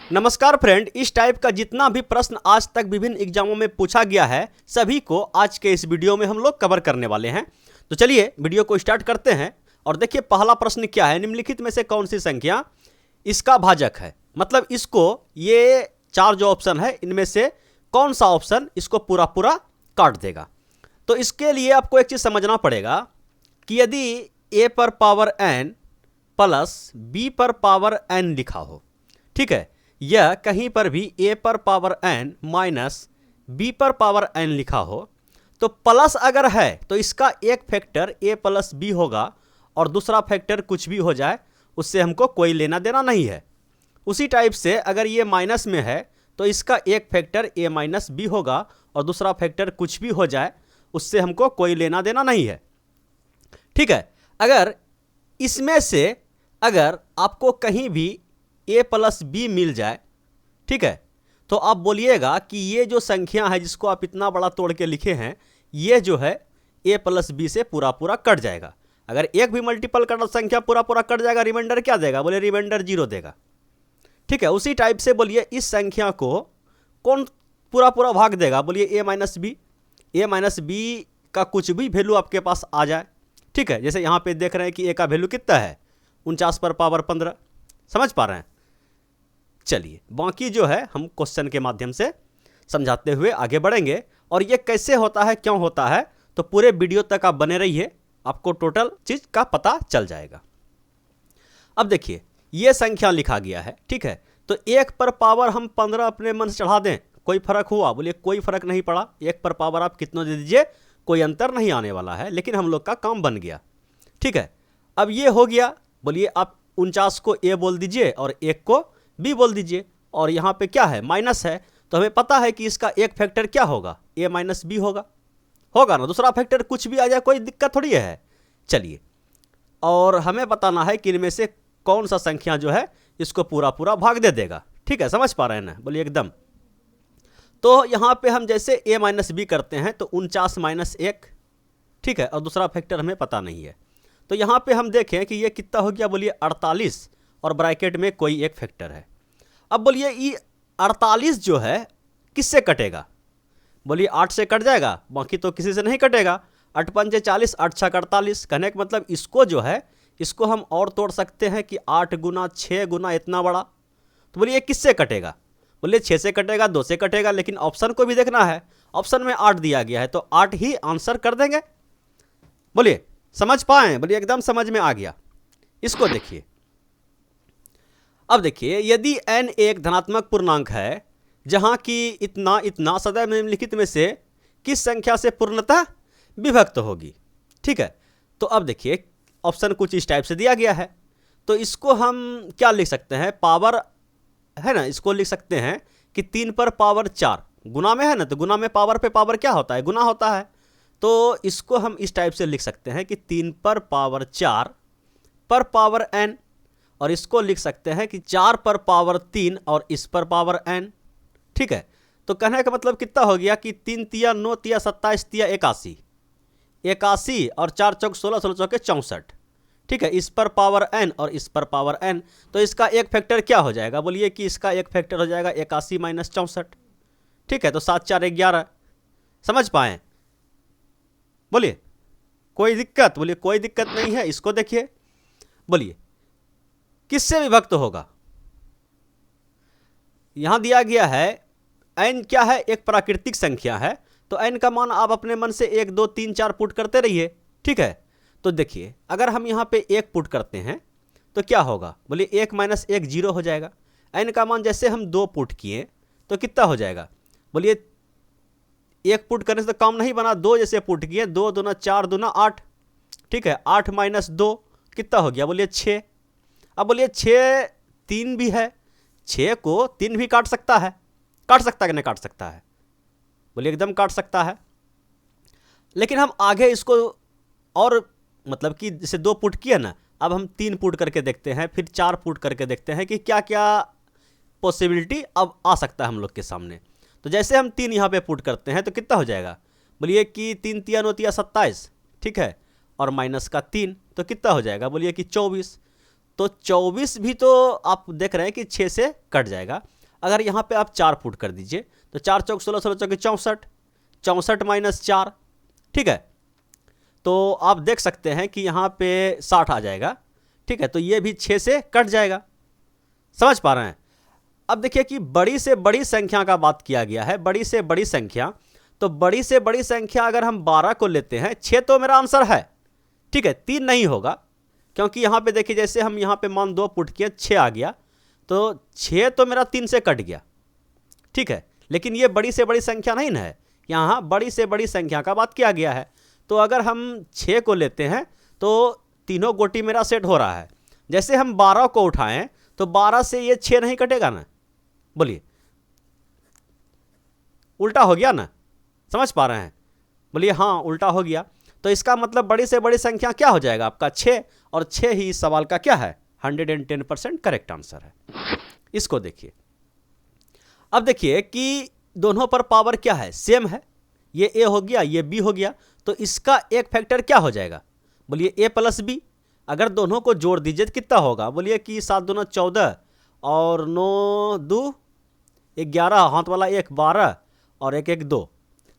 नमस्कार फ्रेंड, इस टाइप का जितना भी प्रश्न आज तक विभिन्न एग्जामों में पूछा गया है सभी को आज के इस वीडियो में हम लोग कवर करने वाले हैं। तो चलिए वीडियो को स्टार्ट करते हैं। और देखिए पहला प्रश्न क्या है, निम्नलिखित में से कौन सी संख्या इसका भाजक है। मतलब इसको ये चार जो ऑप्शन है इनमें से कौन सा ऑप्शन इसको पूरा पूरा काट देगा। तो इसके लिए आपको एक चीज़ समझना पड़ेगा कि यदि a पर पावर n प्लस b पर पावर n लिखा हो, ठीक है, यह कहीं पर भी a पर पावर n माइनस b पर पावर n लिखा हो, तो प्लस अगर है तो इसका एक फैक्टर a प्लस b होगा और दूसरा फैक्टर कुछ भी हो जाए उससे हमको कोई लेना देना नहीं है। उसी टाइप से अगर ये माइनस में है तो इसका एक फैक्टर a माइनस b होगा और दूसरा फैक्टर कुछ भी हो जाए उससे हमको कोई लेना देना नहीं है। ठीक है, अगर इसमें से अगर आपको कहीं भी a प्लस बी मिल जाए, ठीक है, तो आप बोलिएगा कि ये जो संख्या है जिसको आप इतना बड़ा तोड़ के लिखे हैं ये जो है a प्लस बी से पूरा पूरा कट जाएगा। अगर एक भी मल्टीपल का संख्या पूरा पूरा कट जाएगा, रिमाइंडर क्या देगा, बोले रिमाइंडर 0 देगा। ठीक है, उसी टाइप से बोलिए इस संख्या को कौन पूरा पूरा भाग देगा, बोलिए a minus b. a minus b का कुछ भी वैल्यू आपके पास आ जाए, ठीक है, जैसे यहाँ पे देख रहे हैं कि a का वैल्यू कितना है 49 पर पावर 15। समझ पा रहे हैं। चलिए बाकी जो है हम क्वेश्चन के माध्यम से समझाते हुए आगे बढ़ेंगे और ये कैसे होता है क्यों होता है, तो पूरे वीडियो तक आप बने रहिए, आपको टोटल चीज़ का पता चल जाएगा। अब देखिए ये संख्या लिखा गया है, ठीक है, तो 1 पर पावर हम 15 अपने मन से चढ़ा दें, कोई फर्क हुआ, बोलिए कोई फर्क नहीं पड़ा। 1 पर पावर आप कितना दे दीजिए कोई अंतर नहीं आने वाला है, लेकिन हम लोग का काम बन गया। ठीक है, अब ये हो गया, बोलिए आप 49 को a बोल दीजिए और 1 को b बोल दीजिए। और यहाँ पे क्या है, माइनस है, तो हमें पता है कि इसका एक फैक्टर क्या होगा, a माइनस बी होगा ना, दूसरा फैक्टर कुछ भी आ जाए कोई दिक्कत थोड़ी है। चलिए, और हमें बताना है कि इनमें से कौन सा संख्या जो है इसको पूरा पूरा भाग दे देगा। ठीक है, समझ पा रहे हैं ना, बोलिए एकदम। तो यहाँ पे हम जैसे a माइनस बी करते हैं तो 49 माइनस 1, ठीक है, और दूसरा फैक्टर हमें पता नहीं है। तो यहाँ पे हम देखें कि ये कितना हो गया, बोलिए 48 और ब्रैकेट में कोई एक फैक्टर है। अब बोलिए ये 48 जो है किससे कटेगा, बोलिए 8 से कट जाएगा, बाकी तो किसी से नहीं कटेगा। 8 पंजे 40, 8 छः 48, कहने का मतलब इसको जो है इसको हम और तोड़ सकते हैं कि 8 गुना 6 गुना इतना बड़ा। तो बोलिए किससे कटेगा, बोलिए 6 से कटेगा, 2 से कटेगा, लेकिन ऑप्शन को भी देखना है। ऑप्शन में 8 दिया गया है तो 8 ही आंसर कर देंगे। बोलिए समझ पाए, बोलिए एकदम समझ में आ गया। इसको देखिए, अब देखिए यदि n एक धनात्मक पूर्णांक है जहां की इतना इतना सदैव निम्नलिखित में से किस संख्या से पूर्णतः विभक्त होगी। ठीक है, तो अब देखिए ऑप्शन कुछ इस टाइप से दिया गया है, तो इसको हम क्या लिख सकते हैं, पावर है ना, इसको लिख सकते हैं कि 3 पर पावर 4 गुना में है ना, तो गुना में पावर पे पावर क्या होता है, गुना होता है। तो इसको हम इस टाइप से लिख सकते हैं कि 3 पर पावर 4 पर पावर n, और इसको लिख सकते हैं कि 4 पर पावर 3 और इस पर पावर n। ठीक है, तो कहने का मतलब कितना हो गया कि 3 तिया 9 तिया 27 तिया 81, 81 और 4 चौक 16, 16 चौके 64। ठीक है, इस पर पावर n और इस पर पावर n, तो इसका एक फैक्टर क्या हो जाएगा, बोलिए कि इसका एक फैक्टर हो जाएगा 81 माइनस 64। ठीक है, तो 7 4 11। समझ पाए, बोलिए कोई दिक्कत, बोलिए कोई दिक्कत नहीं है। इसको देखिए, बोलिए किससे विभक्त होगा, यहां दिया गया है n क्या है, एक प्राकृतिक संख्या है, तो n का मान आप अपने मन से 1 2 3 4 पुट करते रहिए। ठीक है, तो देखिए अगर हम यहाँ पे 1 पुट करते हैं तो क्या होगा, बोलिए 1 माइनस 1 0 हो जाएगा। n का मान जैसे हम 2 पुट किए तो कितना हो जाएगा, बोलिए 1 पुट करने से तो काम नहीं बना, 2 जैसे पुट किए, 2 दूना 4 दूना 8। ठीक है, 8 माइनस 2 कितना हो गया, बोलिए 6। अब बोलिए 6 3 भी है, 6 को 3 भी काट सकता है, काट सकता है कि नहीं काट सकता है, बोलिए एकदम काट सकता है। लेकिन हम आगे इसको और मतलब कि जैसे 2 पुट किया ना, अब हम 3 पुट करके देखते हैं, फिर 4 पुट करके देखते हैं कि क्या क्या पॉसिबिलिटी अब आ सकता है हम लोग के सामने। तो जैसे हम 3 यहाँ पे पुट करते हैं तो कितना हो जाएगा, बोलिए कि 3 तिया 9 तिया 27, ठीक है, और माइनस का 3 तो कितना हो जाएगा, बोलिए कि 24। तो 24 भी तो आप देख रहे हैं कि 6 से कट जाएगा। अगर यहाँ पे आप 4 पुट कर दीजिए तो 4 चौक 16, 16 चौक 64, 64 माइनस 4, ठीक है। तो आप देख सकते हैं कि यहाँ पे 60 आ जाएगा, ठीक है। तो ये भी 6 से कट जाएगा, समझ पा रहे हैं। अब देखिए कि बड़ी से बड़ी संख्या का बात किया गया है, बड़ी से बड़ी संख्या। तो बड़ी से बड़ी संख्या अगर हम 12 को लेते हैं, 6 तो मेरा आंसर है, ठीक है, 3 नहीं होगा, क्योंकि यहाँ पे देखिए जैसे हम यहाँ पे मान 2 पुट किए 6 आ गया, तो 6 तो मेरा 3 से कट गया, ठीक है। लेकिन ये बड़ी से बड़ी संख्या नहीं ना है, यहाँ बड़ी से बड़ी संख्या का बात किया गया है। तो अगर हम 6 को लेते हैं तो तीनों गोटी मेरा सेट हो रहा है। जैसे हम 12 को उठाएं तो 12 से ये 6 नहीं कटेगा ना, बोलिए, उल्टा हो गया ना, समझ पा रहे हैं, बोलिए हाँ उल्टा हो गया। तो इसका मतलब बड़ी से बड़ी संख्या क्या हो जाएगा आपका 6, और 6 ही इस सवाल का क्या है, 110% करेक्ट आंसर है। इसको देखिए, अब देखिए कि दोनों पर पावर क्या है, सेम है, ये a हो गया ये b हो गया, तो इसका एक फैक्टर क्या हो जाएगा, बोलिए a प्लस b। अगर दोनों को जोड़ दीजिए तो कितना होगा, बोलिए कि 7 दूना 14 और 9 2 11, हाथ वाला 1 12 और 1 1 2,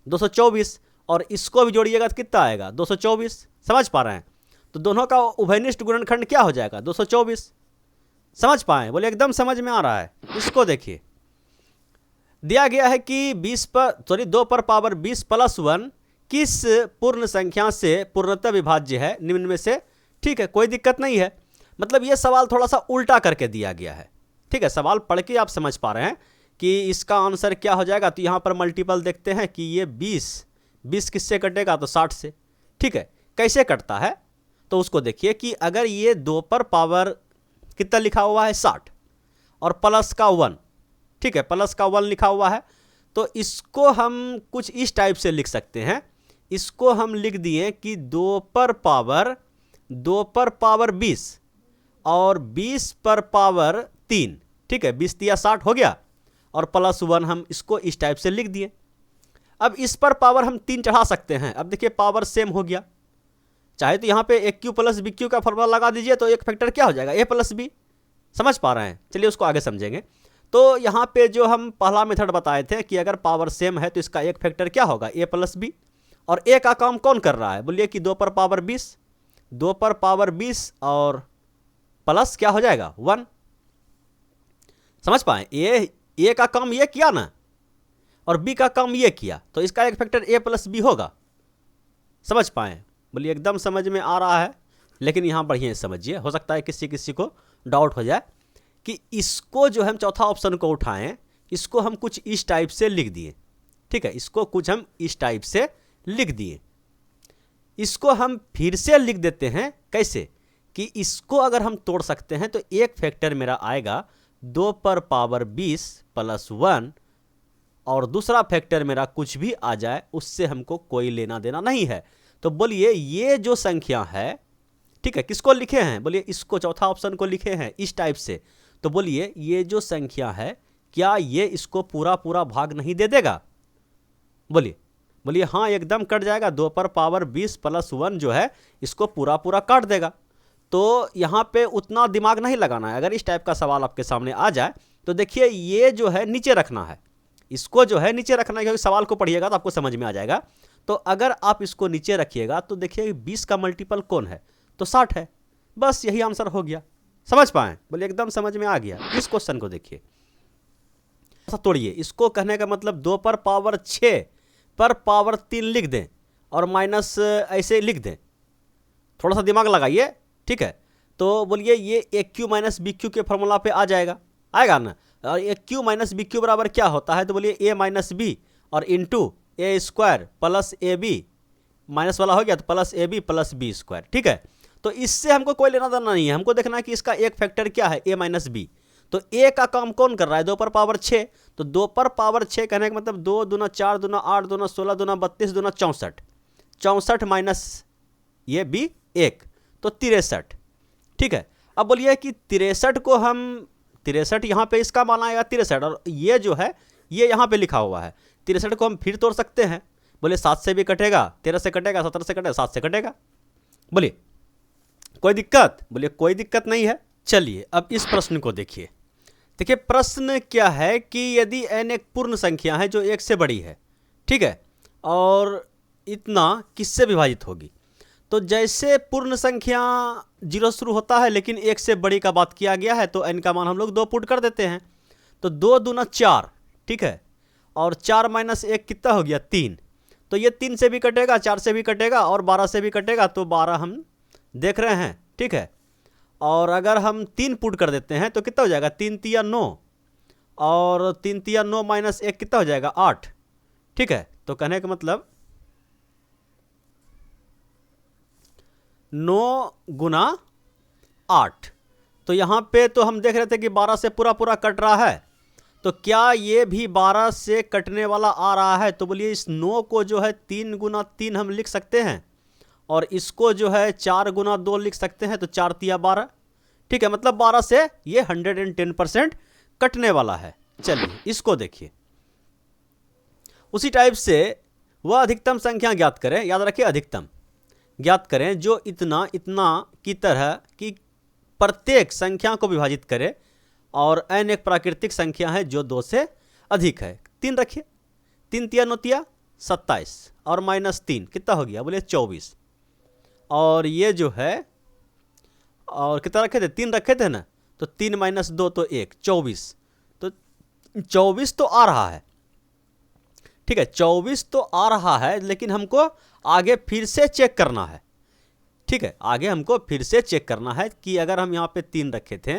224, और इसको भी जोड़िएगा तो कितना आएगा 224, समझ पा रहे हैं। तो दोनों का उभयनिष्ठ गुणनखंड क्या हो जाएगा 224, समझ पाए, बोले एकदम समझ में आ रहा है। इसको देखिए, दिया गया है कि 2 पर पावर 20 प्लस 1 किस पूर्ण संख्या से पूर्णतः विभाज्य है निम्न में से, ठीक है, कोई दिक्कत नहीं है। मतलब ये सवाल थोड़ा सा उल्टा करके दिया गया है, ठीक है। सवाल पढ़ के आप समझ पा रहे हैं कि इसका आंसर क्या हो जाएगा। तो यहाँ पर मल्टीपल देखते हैं कि ये 20 किससे कटेगा, तो 60 से, ठीक है। कैसे कटता है तो उसको देखिए कि अगर ये 2 पर पावर कितना लिखा हुआ है 60 और प्लस का 1, ठीक है, प्लस का 1 लिखा हुआ है, तो इसको हम कुछ इस टाइप से लिख सकते हैं। इसको हम लिख दिए कि 2 पर पावर 20 और 20 पर पावर 3, ठीक है, 20 दिया 60 हो गया, और प्लस 1 हम इसको इस टाइप से लिख दिए। अब इस पर पावर हम 3 चढ़ा सकते हैं। अब देखिए पावर सेम हो गया, चाहे तो यहाँ पे एक क्यू प्लस बी क्यू का फॉर्मूला लगा दीजिए, तो एक फैक्टर क्या हो जाएगा a प्लस बी, समझ पा रहे हैं। चलिए उसको आगे समझेंगे। तो यहाँ पे जो हम पहला मेथड बताए थे कि अगर पावर सेम है तो इसका एक फैक्टर क्या होगा a प्लस बी, और a का काम कौन कर रहा है, बोलिए कि 2 पर पावर 20, 2 पर पावर 20 और प्लस क्या हो जाएगा 1, समझ पाए। ए का काम ये किया ना और बी का काम ये किया, तो इसका एक फैक्टर a प्लस बी होगा, समझ पाए, बोलिए एकदम समझ में आ रहा है। लेकिन यहाँ बढ़िया समझिए, हो सकता है किसी को डाउट हो जाए कि इसको जो हम चौथा ऑप्शन को उठाएं, इसको हम कुछ इस टाइप से लिख दिए, ठीक है, इसको कुछ हम इस टाइप से लिख दिए। इसको हम फिर से लिख देते हैं, कैसे कि इसको अगर हम तोड़ सकते हैं तो एक फैक्टर मेरा आएगा 2 पर पावर 20 प्लस 1, और दूसरा फैक्टर मेरा कुछ भी आ जाए उससे हमको कोई लेना देना नहीं है। तो बोलिए ये जो संख्या है, ठीक है, किसको लिखे हैं, बोलिए इसको चौथा ऑप्शन को लिखे हैं इस टाइप से। तो बोलिए ये जो संख्या है क्या ये इसको पूरा भाग नहीं दे देगा, बोलिए हाँ एकदम कट जाएगा। 2 पर पावर 20 प्लस 1 जो है इसको पूरा काट देगा। तो यहाँ पे उतना दिमाग नहीं लगाना है। अगर इस टाइप का सवाल आपके सामने आ जाए तो देखिए ये जो है नीचे रखना है, इसको जो है नीचे रखना है, क्योंकि सवाल को पढ़िएगा तो आपको समझ में आ जाएगा। तो अगर आप इसको नीचे रखिएगा तो देखिए 20 का मल्टीपल कौन है, तो 60 है, बस यही आंसर हो गया, समझ पाए, बोलिए एकदम समझ में आ गया। इस क्वेश्चन को देखिए, तोड़िए, इसको कहने का मतलब 2 पर पावर 6 पर पावर 3 लिख दें और माइनस ऐसे लिख दें, थोड़ा सा दिमाग लगाइए, ठीक है। तो बोलिए ये a cube minus b cube के फॉर्मूला पे आ आएगा ना, और a cube minus b cube बराबर क्या होता है, तो बोलिए ए माइनस बी और into a square plus a b, minus वाला हो गया तो plus a b plus b square, ठीक है। तो इससे हमको कोई लेना देना नहीं है, हमको देखना है कि इसका एक फैक्टर क्या है, ए माइनस बी। तो ए का काम कौन कर रहा है, 2 पर पावर 6, तो 2 पर पावर 6 कहने का मतलब 2 दूना 4 दूना 8 दूना 16 दूना 32 दूना 64, 64 माइनस ये बी 1, तो 63, ठीक है। अब बोलिए कि 63 को हम 63 यहाँ पे इसका मान आएगा 63, और ये जो है ये यहाँ पे लिखा हुआ है 63 को हम फिर तोड़ सकते हैं। बोले 7 से भी कटेगा, 13 से कटेगा, 17 से कटेगा, 7 से कटेगा, बोलिए कोई दिक्कत, बोलिए कोई दिक्कत नहीं है, चलिए अब इस प्रश्न को देखिए। देखिए प्रश्न क्या है कि यदि n एक पूर्ण संख्या है जो 1 से बड़ी है, ठीक है, और इतना किससे विभाजित होगी। तो जैसे पूर्ण संख्या 0 शुरू होता है लेकिन 1 से बड़ी का बात किया गया है, तो n का मान हम लोग 2 पुट कर देते हैं। तो 2 दूना 4, ठीक है, और 4 माइनस 1 कितना हो गया 3। तो ये 3 से भी कटेगा, 4 से भी कटेगा और 12 से भी कटेगा, तो 12 हम देख रहे हैं, ठीक है। और अगर हम 3 पुट कर देते हैं तो कितना हो जाएगा 3 तिया 9, और 3 तिया 9 माइनस 1 कितना हो जाएगा 8, ठीक है। तो कहने का मतलब 9 गुना 8। तो यहाँ पे तो हम देख रहे थे कि 12 से पूरा पूरा कट रहा है, तो क्या ये भी 12 से कटने वाला आ रहा है। तो बोलिए इस 9 को जो है 3 गुना 3 हम लिख सकते हैं, और इसको जो है 4 गुना 2 लिख सकते हैं, तो 4 तिया 12, ठीक है। मतलब 12 से ये 110% कटने वाला है। चलिए इसको देखिए। उसी टाइप से वह अधिकतम संख्या ज्ञात करें, याद रखिए अधिकतम ज्ञात करें जो इतना इतना की तरह की प्रत्येक संख्या को विभाजित करे, और n एक प्राकृतिक संख्या है जो 2 से अधिक है। 3 रखिए, 3 तिया 9 तिया 27, और माइनस 3 कितना हो गया बोले 24। और ये जो है, और कितना रखे थे 3 रखे थे ना, तो 3 माइनस 2 तो 1, 24। तो 24 तो आ रहा है, ठीक है, 24 तो आ रहा है, लेकिन हमको आगे फिर से चेक करना है, ठीक है। आगे हमको फिर से चेक करना है कि अगर हम यहाँ पे 3 रखे थे,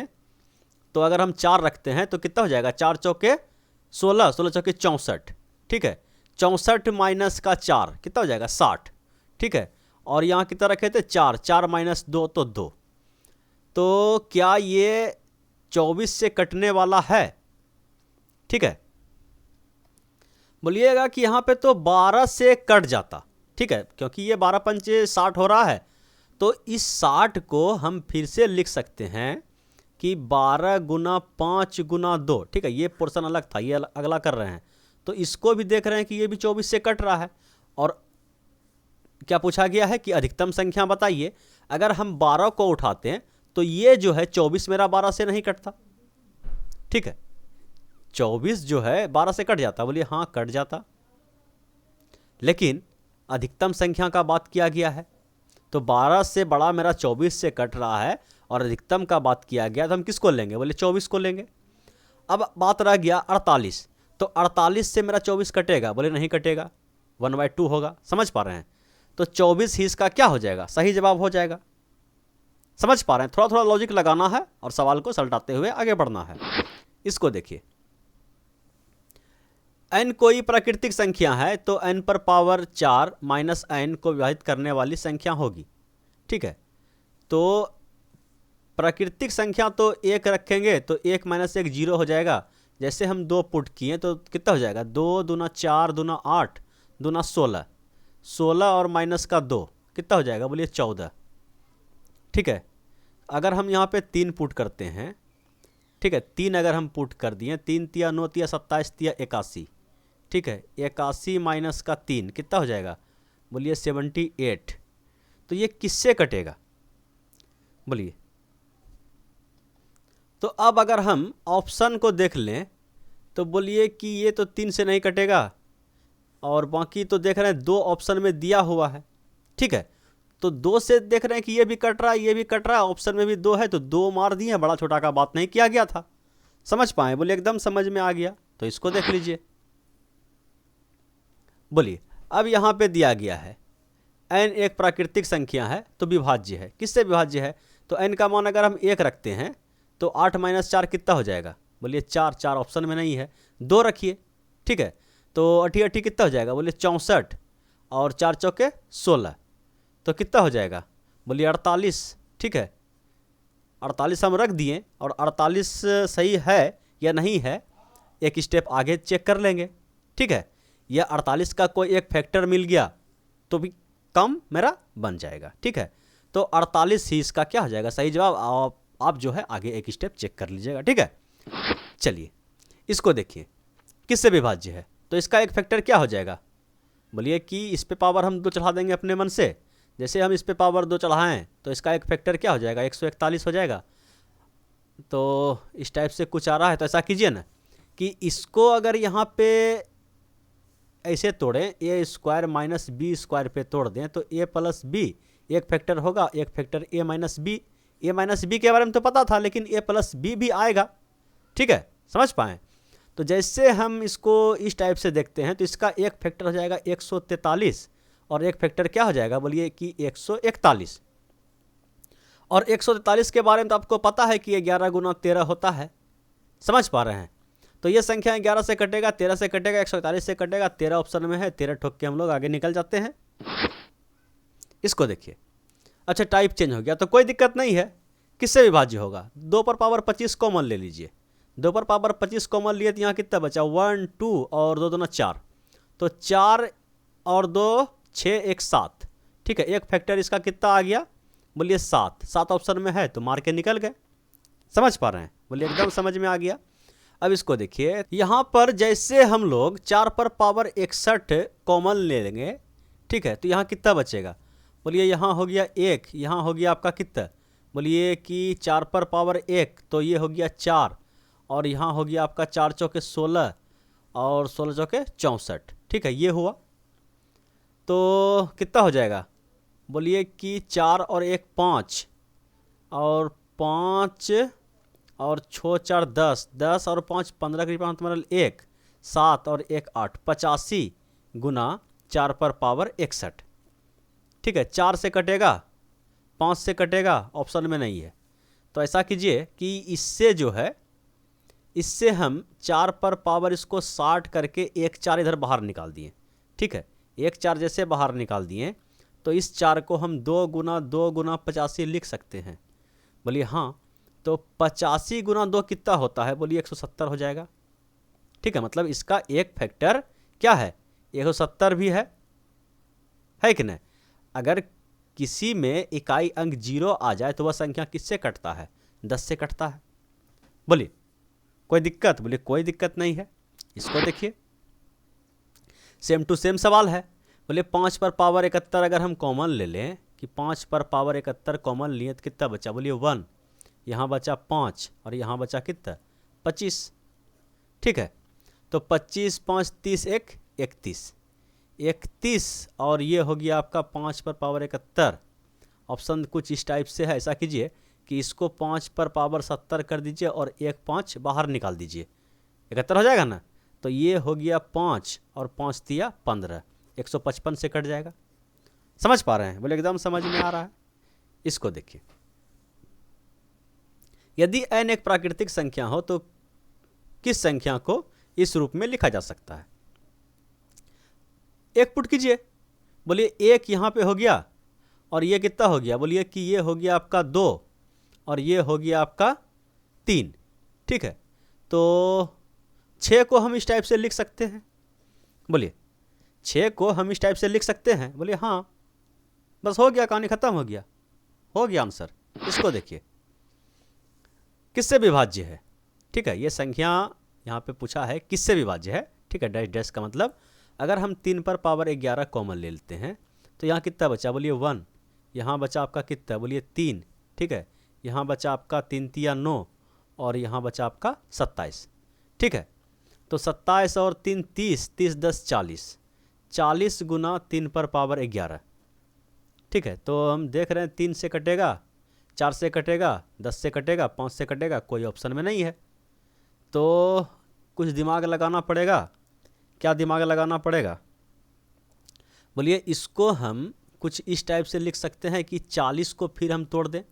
तो अगर हम 4 रखते हैं तो कितना हो जाएगा 4 चौके 16, 16 चौके 64, ठीक है। 64 माइनस का 4 कितना हो जाएगा 60, ठीक है। और यहाँ कितना रखे थे 4, 4 माइनस 2 तो 2। तो क्या ये 24 से कटने वाला है, ठीक है। बोलिएगा कि यहाँ पे तो 12 से कट जाता, ठीक है, क्योंकि ये 12 पंचे 60 हो रहा है। तो इस 60 को हम फिर से लिख सकते हैं कि 12 गुना 5 गुना 2, ठीक है। ये पोर्शन अलग था, ये अगला कर रहे हैं, तो इसको भी देख रहे हैं कि ये भी 24 से कट रहा है। और क्या पूछा गया है कि अधिकतम संख्या बताइए। अगर हम 12 को उठाते हैं तो ये जो है 24 मेरा 12 से नहीं कटता, ठीक है। 24 जो है 12 से कट जाता, बोलिए हाँ कट जाता, लेकिन अधिकतम संख्या का बात किया गया है, तो 12 से बड़ा मेरा 24 से कट रहा है, और अधिकतम का बात किया गया, तो हम किसको लेंगे बोले 24 को लेंगे। अब बात रह गया 48, तो 48 से मेरा 24 कटेगा, बोले नहीं कटेगा, 1/2 होगा। समझ पा रहे हैं। तो 24 ही इसका क्या हो जाएगा, सही जवाब हो जाएगा। समझ पा रहे हैं। थोड़ा थोड़ा लॉजिक लगाना है और सवाल को सलटाते हुए आगे बढ़ना है। इसको देखिए, n कोई प्राकृतिक संख्या है तो n पर पावर 4 माइनस n को विभाजित करने वाली संख्या होगी, ठीक है। तो प्राकृतिक संख्या तो 1 रखेंगे तो 1 माइनस 1 0 हो जाएगा। जैसे हम 2 पुट किए तो कितना हो जाएगा 2 दूना 4 दूना 8 दूना 16, 16 और माइनस का 2 कितना हो जाएगा बोलिए 14, ठीक है। अगर हम यहाँ पे 3 पुट करते हैं, ठीक है, 3 अगर हम पुट कर दिए, 3 तिया 9 तिया 27 तिया 81, ठीक है। 81 माइनस का 3 कितना हो जाएगा बोलिए 78। तो ये किससे कटेगा बोलिए। तो अब अगर हम ऑप्शन को देख लें तो बोलिए कि ये तो 3 से नहीं कटेगा, और बाकी तो देख रहे हैं 2 ऑप्शन में दिया हुआ है, ठीक है। तो 2 से देख रहे हैं कि ये भी कट रहा है, ये भी कट रहा है, ऑप्शन में भी 2 है, तो 2 मार दिए, बड़ा छोटा का बात नहीं किया गया था। समझ पाए बोले एकदम समझ में आ गया। तो इसको देख लीजिए। बोलिए अब यहाँ पे दिया गया है n एक प्राकृतिक संख्या है तो विभाज्य है। किससे विभाज्य है, तो n का मान अगर हम 1 रखते हैं तो 8 माइनस 4 कितना हो जाएगा बोलिए 4, 4 ऑप्शन में नहीं है, 2 रखिए, ठीक है। तो 88 कितना हो जाएगा बोलिए 64, और 4 चौके 16, तो कितना हो जाएगा बोलिए 48, ठीक है। 48 हम रख दिए, और 48 सही है या नहीं है एक स्टेप आगे चेक कर लेंगे, ठीक है। या 48 का कोई एक फैक्टर मिल गया तो भी कम मेरा बन जाएगा, ठीक है। तो 48 ही इसका क्या हो जाएगा सही जवाब। आप जो है आगे एक स्टेप चेक कर लीजिएगा, ठीक है। चलिए इसको देखिए, किससे विभाज्य है, तो इसका एक फैक्टर क्या हो जाएगा बोलिए कि इस पे पावर हम 2 चढ़ा देंगे अपने मन से। जैसे हम इस पे पावर 2 चढ़ाएं तो इसका एक फैक्टर क्या हो जाएगा 141 हो जाएगा। तो इस टाइप से कुछ आ रहा है, तो ऐसा कीजिए ना कि इसको अगर यहाँ पे ऐसे तोड़ें, ए स्क्वायर माइनस बी स्क्वायर पे तोड़ दें तो ए प्लस बी एक फैक्टर होगा, एक फैक्टर ए माइनस बी। ए माइनस बी के बारे में तो पता था, लेकिन ए प्लस बी भी आएगा। ठीक है, समझ पाएँ? तो जैसे हम इसको इस टाइप से देखते हैं तो इसका एक फैक्टर हो जाएगा 143 और एक फैक्टर क्या हो जाएगा, बोलिए कि 141। और 143 के बारे में तो आपको पता है कि 11 गुना 13 होता है। समझ पा रहे हैं? तो ये संख्या 11 से कटेगा, 13 से कटेगा, 141 से कटेगा, 13 ऑप्शन में है। 13 ठोक के हम लोग आगे निकल जाते हैं। इसको देखिए, अच्छा टाइप चेंज हो गया तो कोई दिक्कत नहीं है। किससे विभाज्य होगा? 2 पर पावर 25 कॉमन ले लीजिए। 2 पर पावर 25 कॉमन लिए तो यहाँ कितना बचा? 1 2 और 2 दूना 4, तो 4 और 2 6 1 7। ठीक है, एक फैक्टर इसका कितना आ गया? बोलिए 7। 7 ऑप्शन में है तो मार के निकल गए। समझ पा रहे हैं? बोलिए एकदम समझ में आ गया। अब इसको देखिए, यहाँ पर जैसे हम लोग 4 पर पावर 61 कॉमन ले लेंगे, ठीक है, तो यहाँ कितना बचेगा? बोलिए यहाँ हो गया 1, यहाँ हो गया आपका कितना? बोलिए कि 4 पर पावर 1, तो ये हो गया 4, और यहाँ हो गया आपका 4 चौके 16 और 16 चौके 64। ठीक है, ये हुआ तो कितना हो जाएगा? बोलिए कि 4 और 1 5 और 5 और 6 4 10, 10 और 5 15 के 5 1 7 और 1 8, 85 गुना 4 पर पावर 61। ठीक है, 4 से कटेगा, 5 से कटेगा, ऑप्शन में नहीं है। तो ऐसा कीजिए कि इससे जो है, इससे हम 4 पर पावर इसको 60 करके 1 4 इधर बाहर निकाल दिए। ठीक है, 1 4 जैसे बाहर निकाल दिए तो इस 4 को हम 2 गुना 85 लिख सकते हैं। बोलिए हाँ, तो 85 गुना 2 कितना होता है? बोलिए 170 हो जाएगा। ठीक है, मतलब इसका एक फैक्टर क्या है? 170 भी है कि नहीं? अगर किसी में इकाई अंक 0 आ जाए तो वह संख्या किससे कटता है? 10 से कटता है। बोलिए कोई दिक्कत? बोलिए कोई दिक्कत नहीं है। इसको देखिए, सेम टू सेम सवाल है। बोले 5 पर पावर 71 अगर हम कॉमन ले लें कि 5 पर पावर 71 कॉमन लिए तो कितना बचा? बोलिए 1, यहाँ बचा 5 और यहाँ बचा कितना? 25। ठीक है, तो 25 5 30 1 31, 31 और ये हो गया आपका 5 पर पावर 71। ऑप्शन कुछ इस टाइप से है। ऐसा कीजिए कि इसको 5 पर पावर 70 कर दीजिए और 1 5 बाहर निकाल दीजिए, 71 हो जाएगा ना। तो ये हो गया 5 और 5 दिया 15, 155 से कट जाएगा। समझ पा रहे हैं? बोले एकदम समझ में आ रहा है। इसको देखिए, यदि n एक प्राकृतिक संख्या हो तो किस संख्या को इस रूप में लिखा जा सकता है? एक पुट कीजिए। बोलिए 1 यहाँ पे हो गया और ये कितना हो गया? बोलिए कि ये हो गया आपका 2 और ये हो गया आपका 3। ठीक है, तो 6 को हम इस टाइप से लिख सकते हैं। बोलिए 6 को हम इस टाइप से लिख सकते हैं। बोलिए हाँ, बस हो गया, कहानी खत्म हो गया, हो गया आंसर। इसको देखिए, किससे विभाज्य है? ठीक है, ये संख्या यहाँ पे पूछा है किससे विभाज्य है। ठीक है, डैश डैश का मतलब अगर हम 3 पर पावर 11 कॉमन ले लेते हैं तो यहाँ कितना बचा? बोलिए 1, यहाँ बचा आपका कितना? बोलिए 3। ठीक है, यहाँ बचा आपका 3 तिया 9 और यहाँ बचा आपका 27। ठीक है, तो 27 और 3 30, 30 10 40, 40 गुना 3 पर पावर 11। ठीक है, तो हम देख रहे हैं 3 से कटेगा, 4 से कटेगा, 10 से कटेगा, 5 से कटेगा, कोई ऑप्शन में नहीं है। तो कुछ दिमाग लगाना पड़ेगा। क्या दिमाग लगाना पड़ेगा? बोलिए इसको हम कुछ इस टाइप से लिख सकते हैं कि 40 को फिर हम तोड़ दें।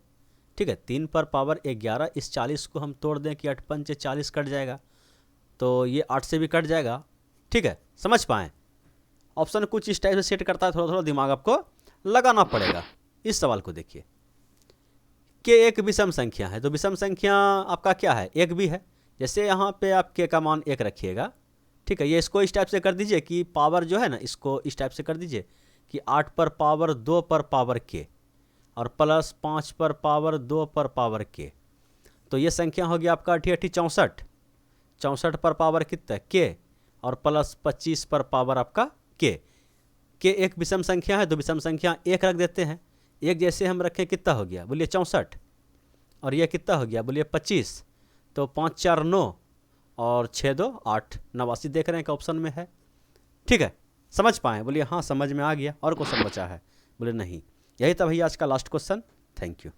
ठीक है, 3 पर पावर 11, इस 40 को हम तोड़ दें कि 8 5 40 कट जाएगा, तो ये 8 से भी कट जाएगा। ठीक है, समझ पाएँ? ऑप्शन कुछ इस टाइप से सेट करता है, थोड़ा थोड़ा दिमाग आपको लगाना पड़ेगा। इस सवाल को देखिए कि एक विषम संख्या है, तो विषम संख्या आपका क्या है? 1 भी है। जैसे यहाँ पे आप के का मान 1 रखिएगा। ठीक है, ये इसको इस टाइप से कर दीजिए कि पावर जो है ना, इसको इस टाइप से कर दीजिए कि 8 पर पावर 2 पर पावर के और प्लस 5 पर पावर 2 पर पावर के। तो ये संख्या हो गया आपका 8 8 64, 64 पर पावर कितना? के और प्लस 25 पर पावर आपका के एक विषम संख्या है, तो विषम संख्या 1 रख देते हैं। 1 जैसे हम रखें कितना हो गया? बोलिए 64। और ये कितना हो गया, बोलिए 25। तो 5 4 9 और 6 2 8, 89 देख रहे हैं कि ऑप्शन में है। ठीक है, समझ पाए? बोलिए हाँ समझ में आ गया। और क्वेश्चन बचा है? बोले नहीं। यही था भैया आज का लास्ट क्वेश्चन। Thank you.